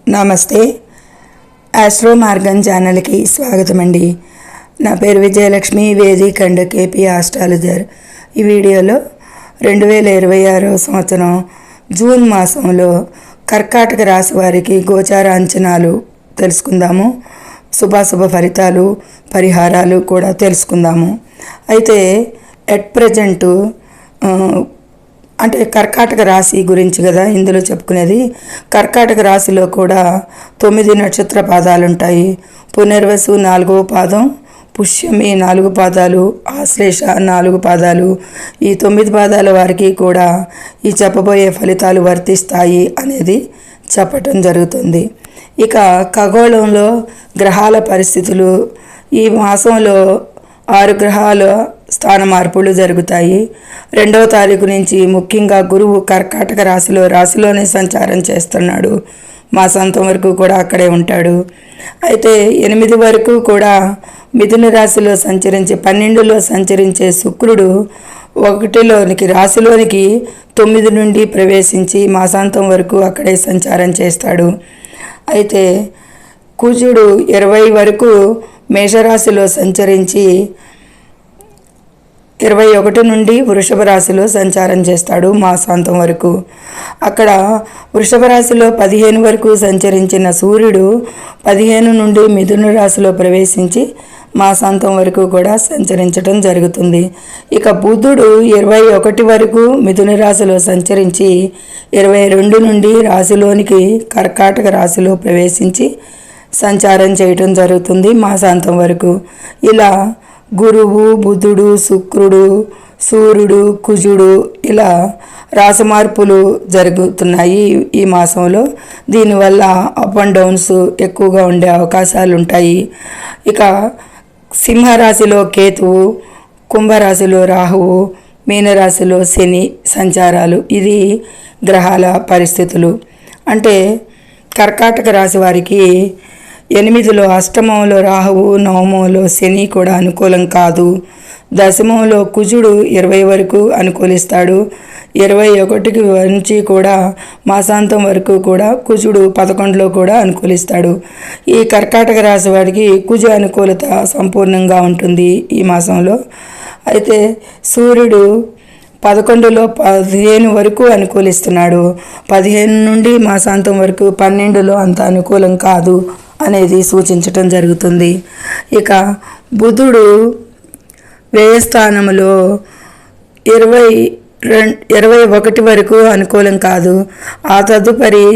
నమస్తే. ఆస్ట్రో మార్గం ఛానల్కి స్వాగతం అండి. నా పేరు Vijayalakshmi, Vedic and KP astrologer. ఈ వీడియోలో 2026 సంవత్సరం జూన్ మాసంలో కర్కాటక రాశి వారికి గోచార అంచనాలు తెలుసుకుందాము. శుభాశుభ ఫలితాలు, పరిహారాలు కూడా తెలుసుకుందాము. అయితే ఎట్ ప్రజెంటు అంటే కర్కాటక రాశి గురించి కదా ఇందులో చెప్పుకునేది. కర్కాటక రాశిలో కూడా 9 నక్షత్ర పాదాలు ఉంటాయి. పునర్వసు 4వ పాదం, పుష్యమి 4 పాదాలు, ఆశ్లేష 4 పాదాలు. ఈ 9 పాదాల వారికి కూడా ఈ చెప్పబోయే ఫలితాలు వర్తిస్తాయి అనేది చెప్పటం జరుగుతుంది. ఇక ఖగోళంలో గ్రహాల పరిస్థితులు, ఈ మాసంలో 6 గ్రహాల స్థాన మార్పులు జరుగుతాయి. 2వ తారీఖు నుంచి ముఖ్యంగా గురువు కర్కాటక రాశిలోనే సంచారం చేస్తున్నాడు. మాసాంతం వరకు కూడా అక్కడే ఉంటాడు. అయితే 8 వరకు కూడా మిథున రాశిలో సంచరించి 12లో సంచరించే శుక్రుడు 1లోనికి రాశిలోనికి 9 నుండి ప్రవేశించి మాసాంతం వరకు అక్కడే సంచారం చేస్తాడు. అయితే కుజుడు 20 వరకు మేషరాశిలో సంచరించి 21 నుండి వృషభ రాశిలో సంచారం చేస్తాడు మాసాంతం వరకు. అక్కడ వృషభ రాశిలో 15 వరకు సంచరించిన సూర్యుడు 15 నుండి మిథున రాశిలో ప్రవేశించి మాసాంతం వరకు కూడా సంచరించడం జరుగుతుంది. ఇక బుధుడు 21 వరకు మిథున రాశిలో సంచరించి 22 నుండి రాశిలోనికి కర్కాటక రాశిలో ప్రవేశించి సంచారం చేయటం జరుగుతుంది మాసాంతం వరకు. ఇలా గురువు, బుధుడు, శుక్రుడు, సూర్యుడు, కుజుడు ఇలా రాశి మార్పులు జరుగుతున్నాయి ఈ మాసంలో. దీనివల్ల అప్ అండ్ డౌన్స్ ఎక్కువగా ఉండే అవకాశాలు ఉంటాయి. ఇక సింహరాశిలో కేతువు, కుంభరాశిలో రాహువు, మీనరాశిలో శని సంచారాలు. ఇది గ్రహాల పరిస్థితులు. అంటే కర్కాటక రాశి వారికి 8లో అష్టమంలో రాహువు, నవమంలో శని కూడా అనుకూలం కాదు. దశమంలో కుజుడు 20 వరకు అనుకూలిస్తాడు. 21 నుంచి కూడా మాసాంతం వరకు కూడా కుజుడు 11లో కూడా అనుకూలిస్తాడు. ఈ కర్కాటక రాశి వారికి కుజ అనుకూలత సంపూర్ణంగా ఉంటుంది ఈ మాసంలో. అయితే సూర్యుడు 11లో 15 వరకు అనుకూలిస్తున్నాడు. 15 నుండి మాసాంతం వరకు 12లో అంత అనుకూలం కాదు అనేది సూచించటం జరుగుతుంది. ఇక బుధుడు వ్యయస్థానంలో 21 వరకు అనుకూలం కాదు. ఆ తదుపరి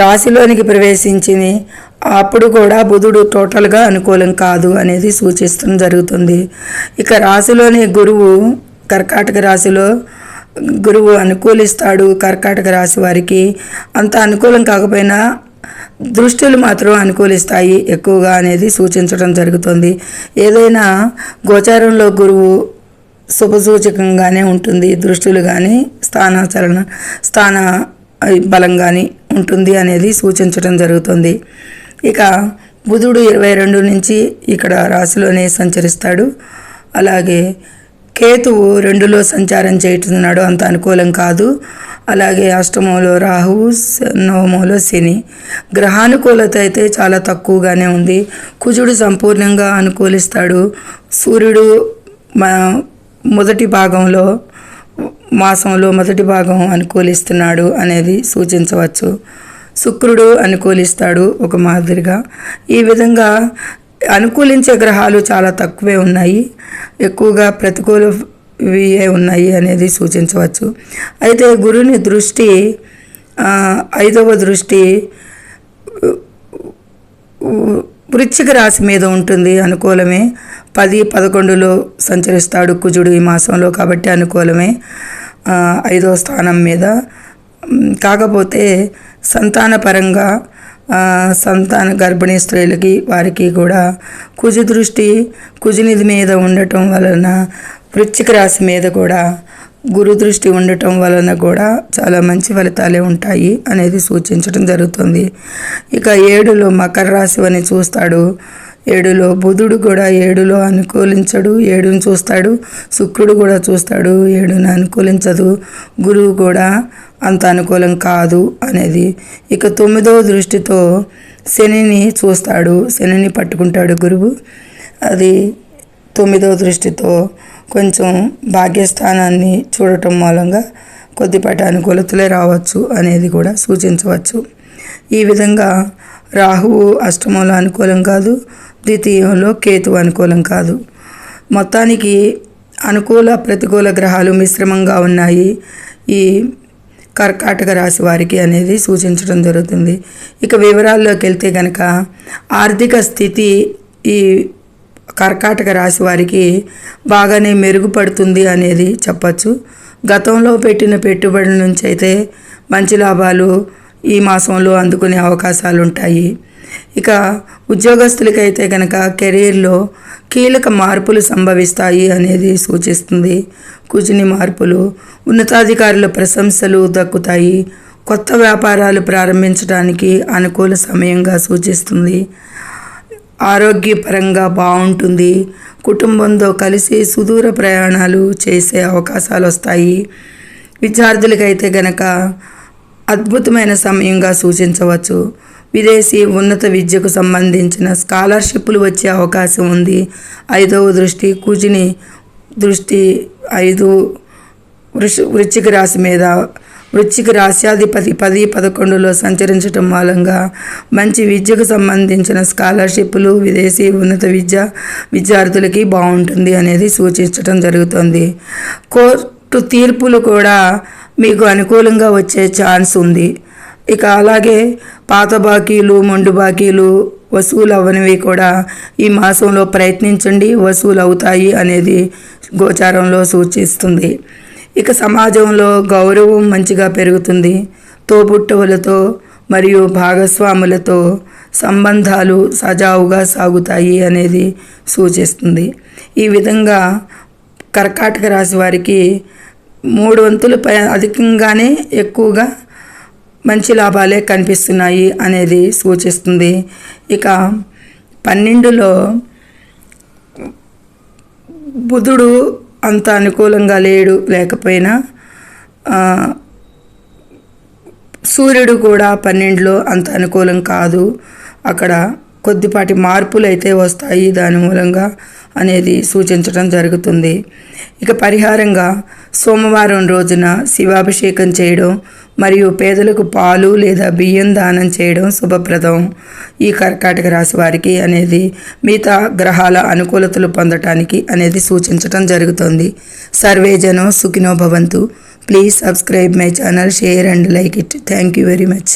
రాశిలోనికి ప్రవేశించింది. అప్పుడు కూడా బుధుడు టోటల్గా అనుకూలం కాదు అనేది సూచిస్తడం జరుగుతుంది. ఇక రాశిలోని గురువు కర్కాటక రాశిలో గురువు అనుకూలిస్తాడు. కర్కాటక రాశి వారికి అంత అనుకూలం కాకపోయినా దృష్టిలు మాత్రం అనుకూలిస్తాయి ఎక్కువగా అనేది సూచించడం జరుగుతుంది. ఏదైనా గోచారంలో గురువు శుభసూచకంగానే ఉంటుంది. దృష్టిలు కానీ స్థాన బలం కానీ ఉంటుంది అనేది సూచించడం జరుగుతుంది. ఇక బుధుడు 22 నుంచి ఇక్కడ రాశిలోనే సంచరిస్తాడు. అలాగే కేతువు 2లో సంచారం చేస్తున్నాడు, అంత అనుకూలం కాదు. అలాగే అష్టమంలో రాహువు, నవమంలో శని. గ్రహానుకూలత అయితే చాలా తక్కువగానే ఉంది. కుజుడు సంపూర్ణంగా అనుకూలిస్తాడు. సూర్యుడు మొదటి భాగంలో మాసంలో మొదటి భాగం అనుకూలిస్తున్నాడు అనేది సూచించవచ్చు. శుక్రుడు అనుకూలిస్తాడు ఒక మాదిరిగా. ఈ విధంగా అనుకూలించే గ్రహాలు చాలా తక్కువే ఉన్నాయి, ఎక్కువగా ప్రతికూలవి ఉన్నాయి అనేది సూచించవచ్చు. అయితే గురుని దృష్టి 5వ దృష్టి వృశ్చిక రాశి మీద ఉంటుంది. అనుకూలమే. 10, 11లో సంచరిస్తాడు కుజుడు ఈ మాసంలో, కాబట్టి అనుకూలమే 5వ స్థానం మీద. కాకపోతే సంతానపరంగా సంతాన గర్భిణీ స్త్రీలకి వారికి కూడా కుజునిధి మీద ఉండటం వలన, వృశ్చిక రాశి మీద కూడా గురు దృష్టి ఉండటం వలన కూడా చాలా మంచి ఫలితాలే ఉంటాయి అనేది సూచించడం జరుగుతుంది. ఇక 7లో మకర రాశి అని చూస్తాడు. ఏడులో బుధుడు కూడా ఏడులో అనుకూలించడు, ఏడును చూస్తాడు. శుక్రుడు కూడా చూస్తాడు, ఏడును అనుకూలించదు. గురువు కూడా అంత అనుకూలం కాదు అనేది. ఇక 9వ దృష్టితో శనిని చూస్తాడు, శనిని పట్టుకుంటాడు గురువు. అది 9వ దృష్టితో కొంచెం భాగ్యస్థానాన్ని చూడటం మూలంగా కొద్దిపాటి అనుకూలతలే రావచ్చు అనేది కూడా సూచించవచ్చు. ఈ విధంగా రాహువు అష్టమంలో అనుకూలం కాదు, ద్వితీయంలో కేతువు అనుకూలం కాదు. మొత్తానికి అనుకూల ప్రతికూల గ్రహాలు మిశ్రమంగా ఉన్నాయి ఈ కర్కాటక రాశి వారికి అనేది సూచించడం జరుగుతుంది. ఇక వివరాల్లోకి వెళ్తే కనుక ఆర్థిక స్థితి ఈ కర్కాటక రాశి వారికి బాగానే మెరుగుపడుతుంది అనేది చెప్పచ్చు. గతంలో పెట్టిన పెట్టుబడుల నుంచి అయితే మంచి లాభాలు ఈ మాసంలో అందుకునే అవకాశాలు ఉంటాయి. ఇక ఉద్యోగస్తులకైతే కనుక కెరీర్లో కీలక మార్పులు సంభవిస్తాయి అనేది సూచిస్తుంది. కుజిని మార్పులు, ఉన్నతాధికారుల ప్రశంసలు దక్కుతాయి. కొత్త వ్యాపారాలు ప్రారంభించడానికి అనుకూల సమయంగా సూచిస్తుంది. ఆరోగ్యపరంగా బాగుంటుంది. కుటుంబంతో కలిసి సుదూర ప్రయాణాలు చేసే అవకాశాలు వస్తాయి. విద్యార్థులకైతే గనక అద్భుతమైన సమయంగా సూచించవచ్చు. విదేశీ ఉన్నత విద్యకు సంబంధించిన స్కాలర్షిప్లు వచ్చే అవకాశం ఉంది. 5వ దృష్టి కుజిని దృష్టి 5 వృశ్చిక రాశి మీద, వృశ్చిక రాశ్యాధిపతి 10, 11లో సంచరించడం మూలంగా మంచి విద్యకు సంబంధించిన స్కాలర్షిప్లు, విదేశీ ఉన్నత విద్యార్థులకి బాగుంటుంది అనేది సూచించడం జరుగుతుంది. కోర్టు తీర్పులు కూడా మీకు అనుకూలంగా వచ్చే ఛాన్స్ ఉంది. ఇక అలాగే పాత బాకీలు, మొండు బాకీలు వసూలు అవ్వనివి కూడా ఈ మాసంలో ప్రయత్నించండి, వసూలు అవుతాయి అనేది గోచారంలో సూచిస్తుంది. ఇక సమాజంలో గౌరవం మంచిగా పెరుగుతుంది. తోబుట్టువులతో మరియు భాగస్వాములతో సంబంధాలు సజావుగా సాగుతాయి అనేది సూచిస్తుంది. ఈ విధంగా కర్కాటక రాశి వారికి 3 వంతులు అధికంగానే ఎక్కువగా మంచి లాభాలే కనిపిస్తున్నాయి అనేది సూచిస్తుంది. ఇక 12లో బుధుడు అంత అనుకూలంగా లేకపోయినా సూర్యుడు కూడా 12లో అంత అనుకూలం కాదు. అక్కడ కొద్దిపాటి మార్పులు అయితే వస్తాయి దాని మూలంగా అనేది సూచించడం జరుగుతుంది. ఇక పరిహారంగా సోమవారం రోజున శివాభిషేకం చేయడం మరియు పేదలకు పాలు లేదా బియ్యం దానం చేయడం శుభప్రదం ఈ కర్కాటక రాశి వారికి అనేది మిగతా గ్రహాల అనుకూలతలు పొందటానికి అనేది సూచించడం జరుగుతుంది. సర్వే జనం సుఖినో భవంతు. Please subscribe my channel, share and like it. Thank you very much.